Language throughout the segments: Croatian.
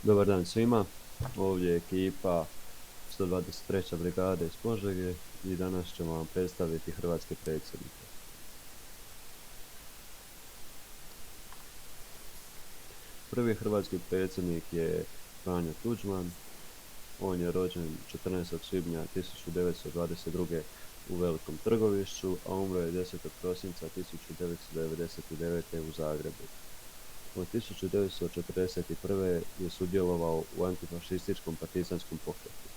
Dobar dan svima, ovdje je ekipa 123. brigade iz Požege i danas ćemo vam predstaviti hrvatske predsjednike. Prvi hrvatski predsjednik je Franjo Tuđman. On je rođen 14. svibnja 1922. u Velikom Trgovišću, a umro je 10. prosinca 1999. u Zagrebu. Od 1941. je sudjelovao u antifašističkom partizanskom pokretu.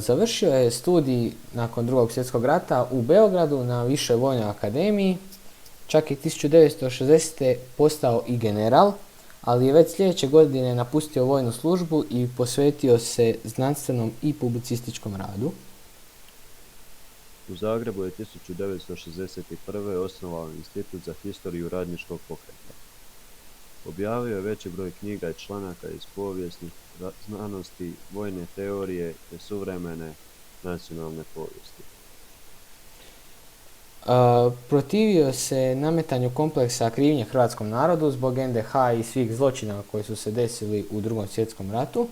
Završio je studij nakon Drugog svjetskog rata u Beogradu na Višoj vojnoj akademiji. Čak i 1960. postao i general, ali je već sljedeće godine napustio vojnu službu i posvetio se znanstvenom i publicističkom radu. U Zagrebu je 1961. osnovao Institut za historiju radničkog pokreta. Objavio je veći broj knjiga i članaka iz povijesnih znanosti, vojne teorije te suvremene nacionalne povijesti. Protivio se nametanju kompleksa krivnje hrvatskom narodu zbog NDH i svih zločina koji su se desili u Drugom svjetskom ratu.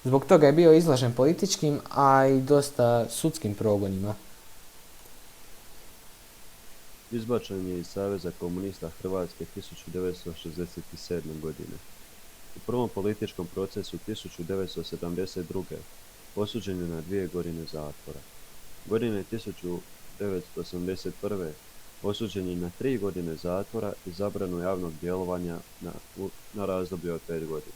Zbog toga je bio izložen političkim, a i dosta sudskim progonima. Izbačen je iz Saveza komunista Hrvatske 1967. godine. U prvom političkom procesu 1972. osuđen je na 2 godine zatvora. Godine 1981. osuđen je na 3 godine zatvora i zabranu javnog djelovanja na razdoblje od 5 godina.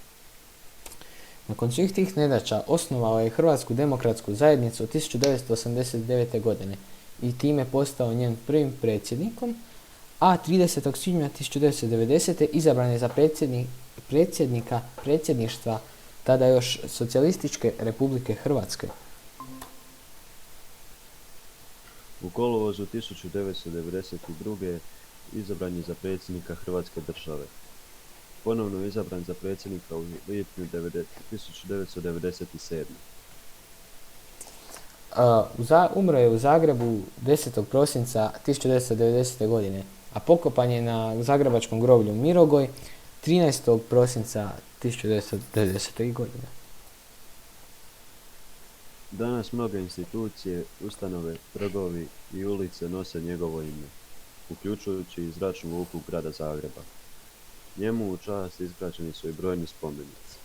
Nakon svih tih nedaća osnovao je Hrvatsku demokratsku zajednicu 1989. godine i time postao njen prvim predsjednikom, a 30. svibnja 1990. izabran je za predsjednika predsjedništva tada još Socijalističke Republike Hrvatske. U kolovozu 1992. izabran je za predsjednika Hrvatske države. Ponovno je izabran za predsjednika u lipnju 1997. Umro je u Zagrebu 10. prosinca 1990. godine, a pokopan je na zagrebačkom groblju Mirogoj 13. prosinca 1990. godine. Danas mnoge institucije, ustanove, trgovi i ulice nose njegovo ime, uključujući i zračnu luku grada Zagreba. Njemu u čast izgrađeni su i brojni spomenici.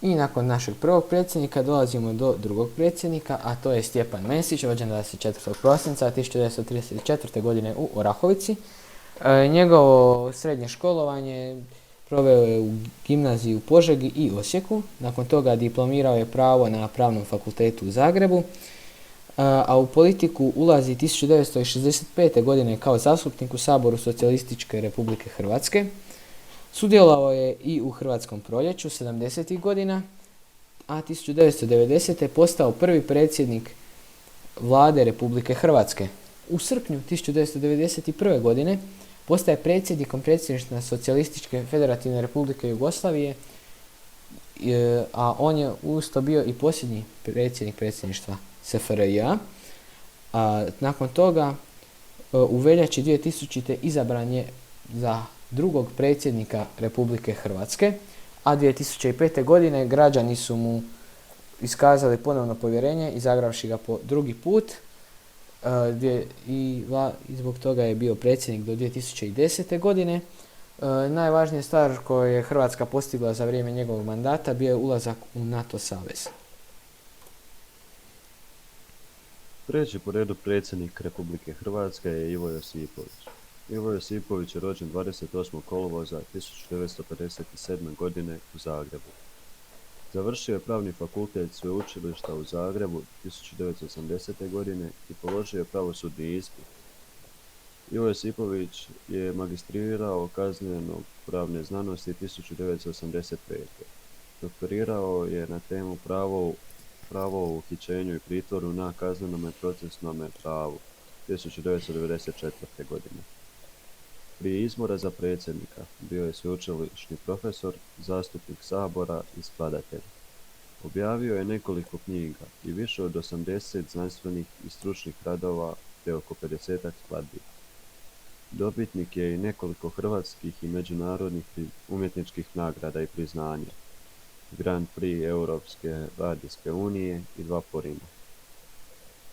I nakon našeg prvog predsjednika dolazimo do drugog predsjednika, a to je Stjepan Mesić, rođen 24. prosinca 1934. godine u Orahovici. Njegovo srednje školovanje proveo je u gimnaziji u Požegi i Osijeku. Nakon toga diplomirao je pravo na Pravnom fakultetu u Zagrebu, a u politiku ulazi 1965. godine kao zastupnik u Saboru Socijalističke Republike Hrvatske. Sudjelovao je i u Hrvatskom proljeću 70. godina, a 1990. postao prvi predsjednik vlade Republike Hrvatske. U srpnju 1991. godine postaje predsjednikom predsjedništva Socijalističke Federativne Republike Jugoslavije, a on je usto bio i posljednji predsjednik predsjedništva SFRJ-a. Nakon toga u veljači 2000. izabran je za drugog predsjednika Republike Hrvatske, a 2005. godine građani su mu iskazali ponovno povjerenje, izabravši ga po drugi put, i zbog toga je bio predsjednik do 2010. godine. Najvažnija stvar koju je Hrvatska postigla za vrijeme njegovog mandata bio je ulazak u NATO savez. Treći po redu predsjednik Republike Hrvatske je Ivo Josipović. Ivo Josipović je rođen 28. kolovoza 1957. godine u Zagrebu. Završio je Pravni fakultet Sveučilišta u Zagrebu 1980. godine i položio je pravosudni ispit. Ivo Josipović je magistrirao kazneno-pravne znanosti 1985. Doktorirao je na temu pravo o uhićenju i pritvoru na kaznenome procesnome pravu 1994. godine. Prije izbora za predsjednika bio je sveučilišni profesor, zastupnik Sabora i skladatelj. Objavio je nekoliko knjiga i više od 80 znanstvenih i stručnih radova te oko 50 skladbi. Dobitnik je i nekoliko hrvatskih i međunarodnih umjetničkih nagrada i priznanja, Grand Prix Europske radijske unije i 2 Porina.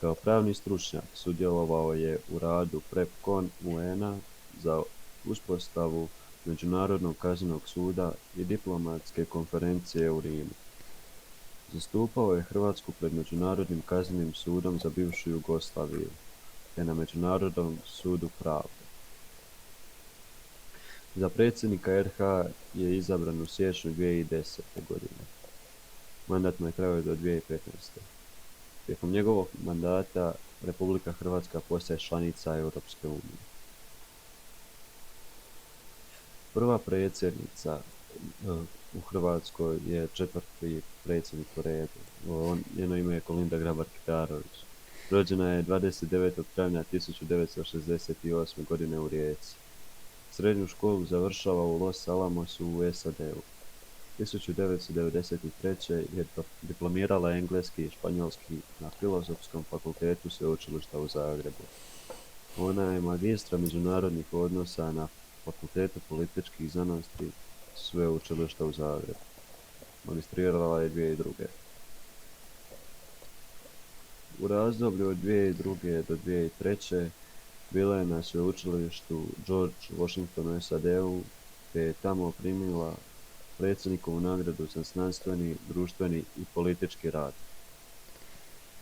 Kao pravni stručnjak sudjelovao je u radu PrepCon UN-a za uspostavu Međunarodnog kaznenog suda i diplomatske konferencije u Rimu. Zastupao je Hrvatsku pred Međunarodnim kaznenim sudom za bivšu Jugoslaviju te na Međunarodnom sudu pravde. Za predsjednika RH je izabran u siječnju 2010. godine. Mandat mu je trajao do 2015. Tijekom njegovog mandata Republika Hrvatska postaje članica Europske unije. Prva predsjednica u Hrvatskoj je 4. predsjednik po redu. Njeno ime je Kolinda Grabar-Kitarović. Rođena je 29. travnja 1968. godine u Rijeci. Srednju školu završava u Los Alamosu u SAD-u. 1993. je diplomirala engleski i španjolski na Filozofskom fakultetu Sveučilišta u Zagrebu. Ona je magistra međunarodnih odnosa na Fakultetu političkih znanosti Sveučilišta u Zagrebu. Magistrirala je 2002. U razdoblju od 2002. do 2003. bila je na sveučilištu George Washington u SAD-u, te je tamo primila predsjednikovu nagradu za znanstveni, društveni i politički rad.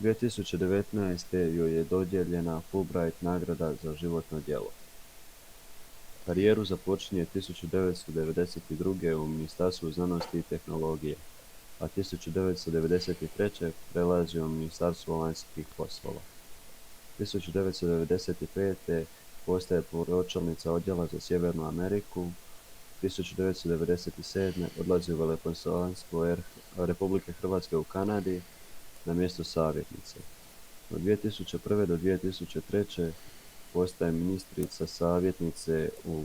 2019. joj je dodijeljena Fulbright nagrada za životno djelo. Karijeru započinje 1992. u Ministarstvu znanosti i tehnologije, a 1993. prelazi u Ministarstvo vanjskih poslova. 1995. postaje pročelnica odjela za Sjevernu Ameriku. 1997. odlazi u veleposlanstvo Republike Hrvatske u Kanadi na mjesto savjetnice. Od 2001. do 2003. postaje ministrica savjetnice u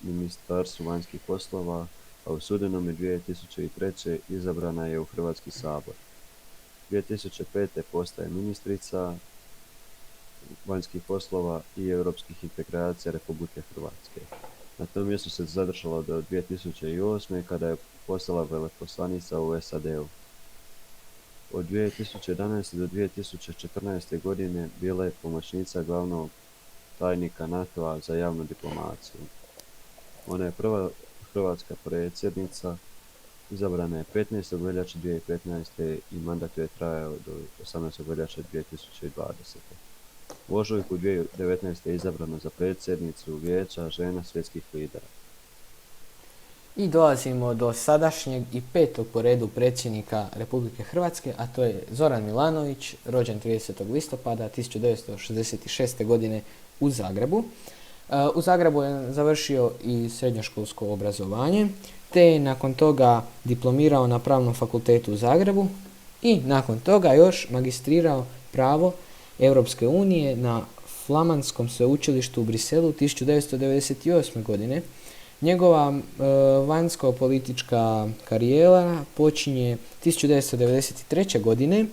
Ministarstvu vanjskih poslova, a u studenome 2003. izabrana je u Hrvatski sabor. 2005. postaje ministrica vanjskih poslova i europskih integracija Republike Hrvatske. Na tom mjestu se zadržala do 2008. kada je postala veleposlanica u SAD-u. Od 2011. do 2014. godine bila je pomoćnica glavnog tajnika NATO-a za javnu diplomaciju. Ona je prva hrvatska predsjednica, izabrana je 15. veljače 2015. i mandat joj je trajao do 18. veljače 2020. U ožujku 2019. je izabrana za predsjednicu Vijeća žena svjetskih lidera. I dolazimo do sadašnjeg i 5. po redu predsjednika Republike Hrvatske, a to je Zoran Milanović, rođen 30. listopada 1966. godine u Zagrebu. U Zagrebu je završio i srednjoškolsko obrazovanje, te je nakon toga diplomirao na Pravnom fakultetu u Zagrebu i nakon toga još magistrirao pravo Europske unije na Flamanskom sveučilištu u Briselu 1998. godine. Njegova vanjsko-politička karijera počinje 1993. godine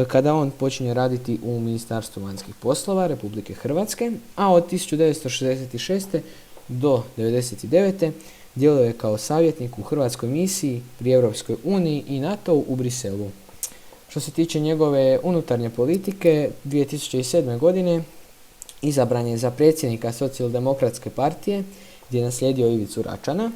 kada on počinje raditi u Ministarstvu vanjskih poslova Republike Hrvatske, a od 1966. do 1999. djeluje kao savjetnik u Hrvatskoj misiji pri Europskoj uniji i NATO u Briselu. Što se tiče njegove unutarnje politike, 2007. godine izabran je za predsjednika Socijaldemokratske partije, gdje je naslijedio Ivicu Račana.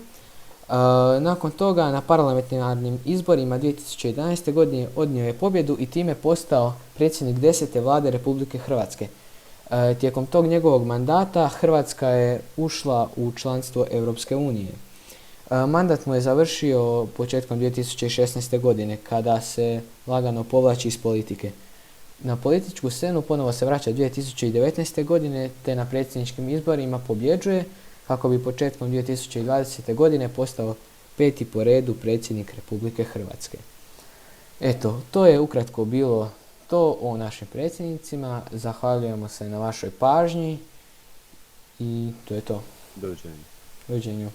Nakon toga na parlamentarnim izborima 2011. godine odnio je pobjedu i time postao predsjednik 10. vlade Republike Hrvatske. Tijekom tog njegovog mandata Hrvatska je ušla u članstvo Europske unije. Mandat mu je završio početkom 2016. godine kada se lagano povlači iz politike. Na političku scenu ponovo se vraća 2019. godine te na predsjedničkim izborima pobjeđuje kako bi početkom 2020. godine postao 5. po redu predsjednik Republike Hrvatske. Eto, to je ukratko bilo to o našim predsjednicima. Zahvaljujemo se na vašoj pažnji i to je to. Doviđenja. Doviđenja.